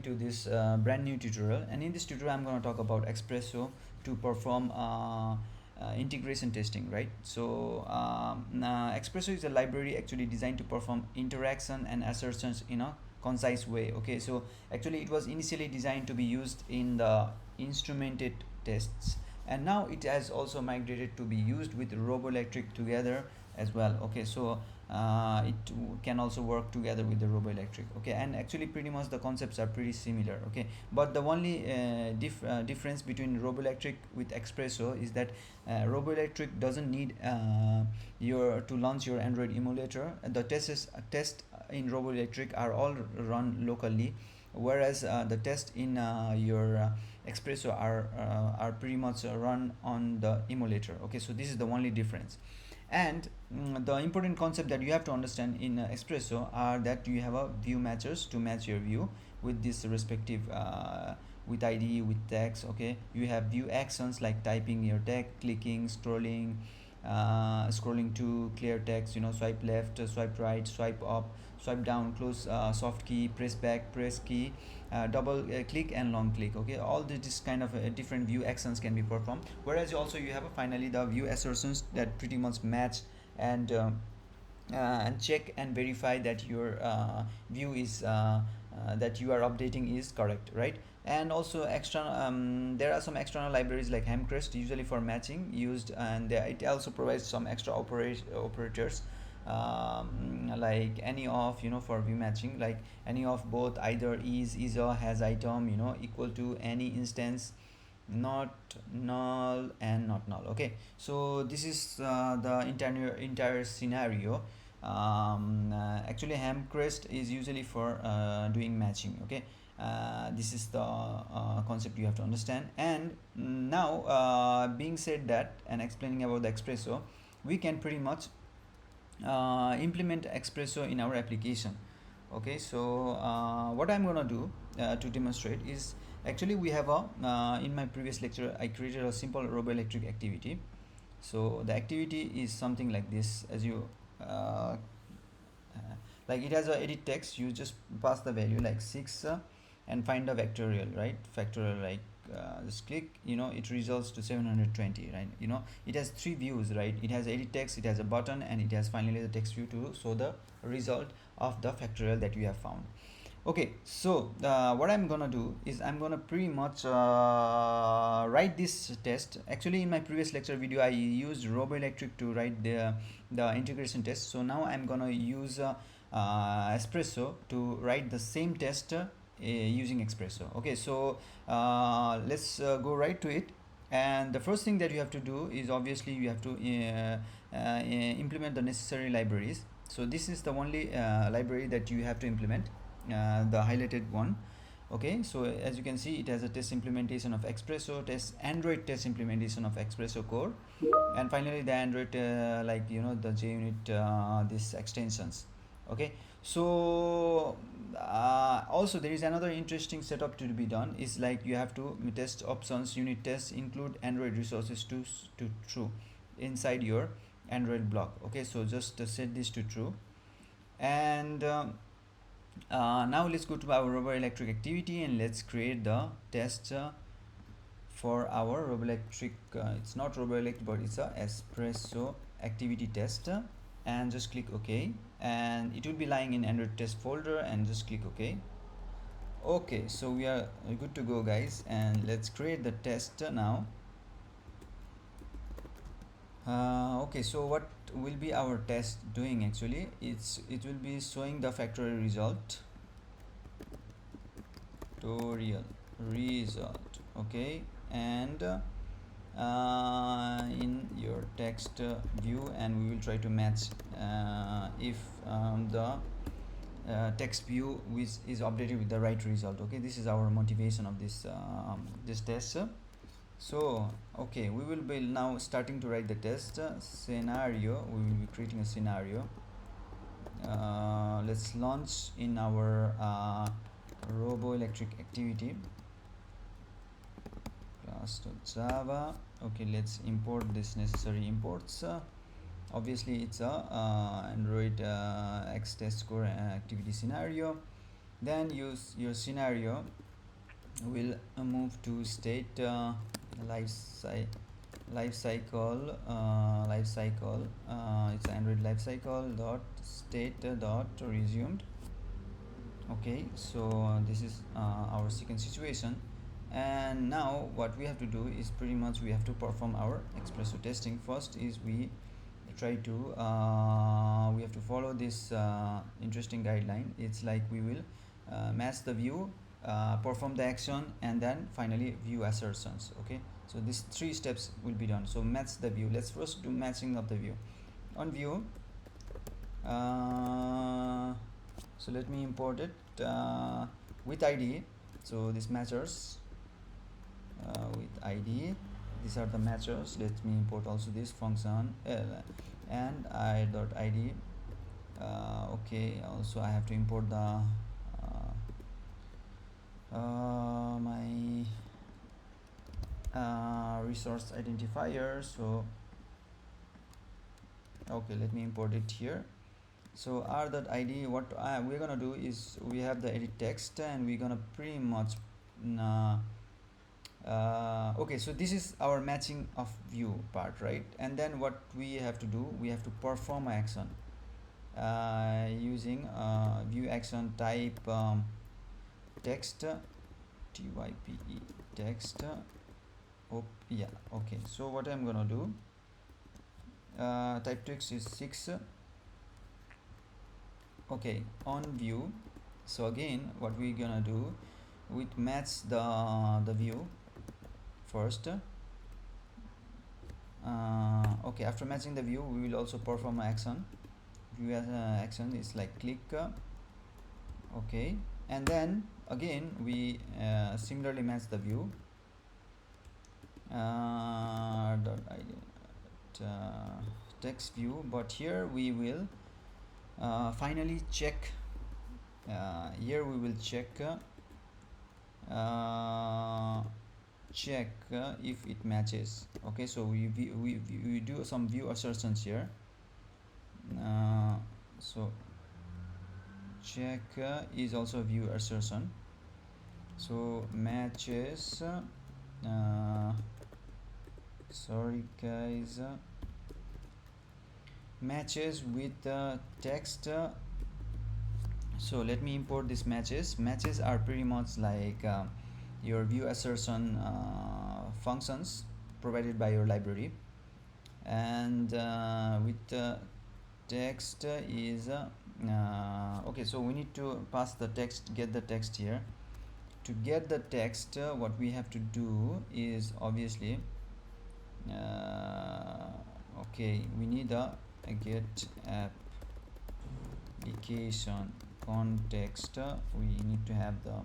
To this brand new tutorial, and in this tutorial I'm going to talk about Espresso to perform integration testing, right? Espresso is a library actually designed to perform interaction and assertions in a concise way. Okay, so actually it was initially designed to be used in the instrumented tests, and now it has also migrated to be used with roboelectric together as well. Okay, so can also work together with the roboelectric. Okay, and actually pretty much the concepts are pretty similar. Okay, but the only difference between roboelectric with Espresso is that roboelectric doesn't need your to launch your Android emulator. The test in roboelectric are all run locally, whereas the test in your Espresso are pretty much run on the emulator. Okay, so this is the only difference. And the important concept that you have to understand in Espresso are that you have a view matchers to match your view with this respective with ID, with text. Okay, you have view actions like typing your text, clicking, scrolling to clear text, swipe left, swipe right, swipe up, swipe down, close soft key, press back, press key, double click and long click. Okay, all this kind of different view actions can be performed, whereas also you have finally the view assertions that pretty much match and check and verify that your view is that you are updating is correct, right? And also external there are some external libraries like Hemcrest usually for matching used, and it also provides some extra operators like any of, for view matching, like any of both, either is or has item, equal to any instance, not null and not null. Okay, so this is the entire scenario. Actually Hamcrest is usually for doing matching. Okay, this is the concept you have to understand. And now being said that and explaining about the Espresso, we can pretty much implement Espresso in our application. Okay, so what I'm gonna do to demonstrate is, actually we have a in my previous lecture I created a simple roboelectric activity. So the activity is something like this. As you like, it has a edit text. You just pass the value like 6 and find a factorial, right? Factorial, like just click, it results to 720, right? It has three views, right? It has edit text, it has a button, and it has finally the text view to show the result of the factorial that you have found. Okay, so what I'm gonna do is I'm gonna pretty much write this test. Actually in my previous lecture video I used roboelectric to write the integration test. So now I'm gonna use Espresso to write the same test using Espresso. Okay, so let's go right to it. And the first thing that you have to do is, obviously you have to implement the necessary libraries. So this is the only library that you have to implement, the highlighted one. Okay, so as you can see, it has a test implementation of Espresso, Android test implementation of Espresso core, and finally the Android the JUnit, this extensions. Okay, so also there is another interesting setup to be done, is like you have to test options unit tests include Android resources to true inside your Android block. Okay, so just set this to true. And now let's go to our roboelectric activity and let's create the test for our roboelectric. It's not roboelectric, but it's a Espresso activity test. And just click OK, and it will be lying in Android test folder, and just click OK. Okay, so we are good to go, guys, and let's create the test now. Okay, so what will be our test doing? Actually it will be showing the factorial result, factorial result. Okay, and in your text view, and we will try to match if the text view which is updated with the right result. Okay, this is our motivation of this this test. So okay, we will be now starting to write the test scenario. We will be creating a scenario. Let's launch in our roboelectric activity class.java. Okay, let's import this necessary imports. Obviously it's a Android X test core activity scenario. Then use your scenario will move to state life cy life cycle it's Android life cycle dot state dot resumed. Okay, so this is our second situation, and now what we have to do is pretty much we have to perform our Espresso testing. First is we try to we have to follow this interesting guideline. It's like we will match the view, perform the action, and then finally view assertions. Okay, so these three steps will be done. So match the view. Let's first do matching of the view. On view, so let me import it with ID. So this matchers with ID, these are the matchers. Let me import also this function and I.id. Okay, also I have to import the my resource identifier. So okay, let me import it here. So r.id, what we're gonna do is we have the edit text, and we're gonna pretty much okay, so this is our matching of view part, right? And then what we have to do, we have to perform action using view action type text type text. Oh yeah, okay, so what I'm gonna do, type text is 6. Okay, on view. So again, what we're gonna do, we match the view first. Okay, after matching the view, we will also perform action. View action is like click. Okay, and then again we similarly match the view. Text view, but here we will finally check. Here we will check if it matches. Okay, so we do some view assertions here. So check is also view assertion. So matches sorry guys, matches with text. So let me import these matches. Matches are pretty much like your view assertion functions provided by your library, and with text is okay, so we need to pass the text, get the text here. To get the text, what we have to do is obviously okay, we need a get application context. We need to have the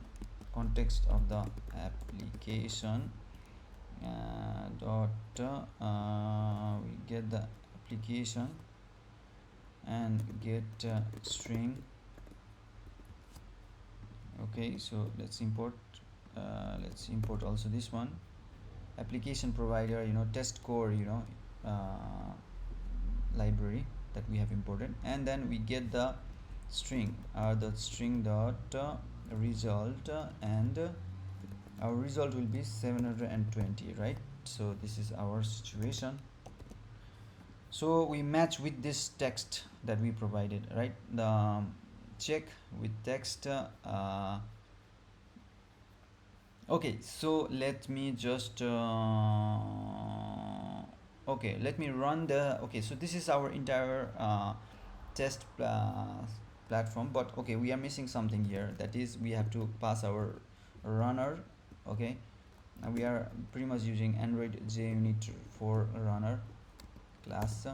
context of the application dot we get the application and get string. Okay, so let's import also this one, application provider, test core, library that we have imported, and then we get the string, the string dot result, and our result will be 720, right? So this is our situation. So we match with this text that we provided, right? The check with text. Okay, so let me just okay, let me run the, okay, so this is our entire test platform, but okay, we are missing something here. That is, we have to pass our runner. Okay, and we are pretty much using Android JUnit for runner class.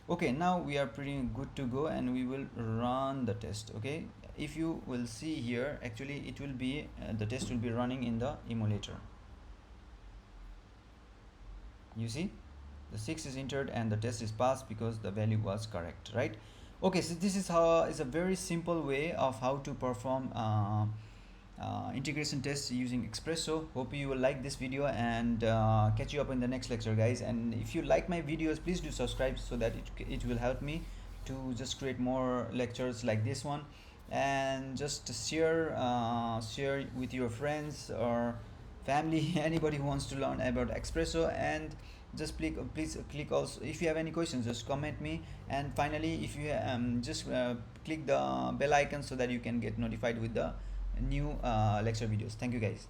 Okay, now we are pretty good to go, and we will run the test. Okay, if you will see here, actually it will be the test will be running in the emulator. You see, the 6 is entered and the test is passed because the value was correct, right? Okay, so this is how is a very simple way of how to perform integration tests using Espresso. Hope you will like this video, and catch you up in the next lecture, guys. And if you like my videos, please do subscribe so that it will help me to just create more lectures like this one. and just share with your friends or family anybody who wants to learn about Espresso. And just please click also, if you have any questions just comment me. And finally, if you just click the bell icon so that you can get notified with the new lecture videos. Thank you guys.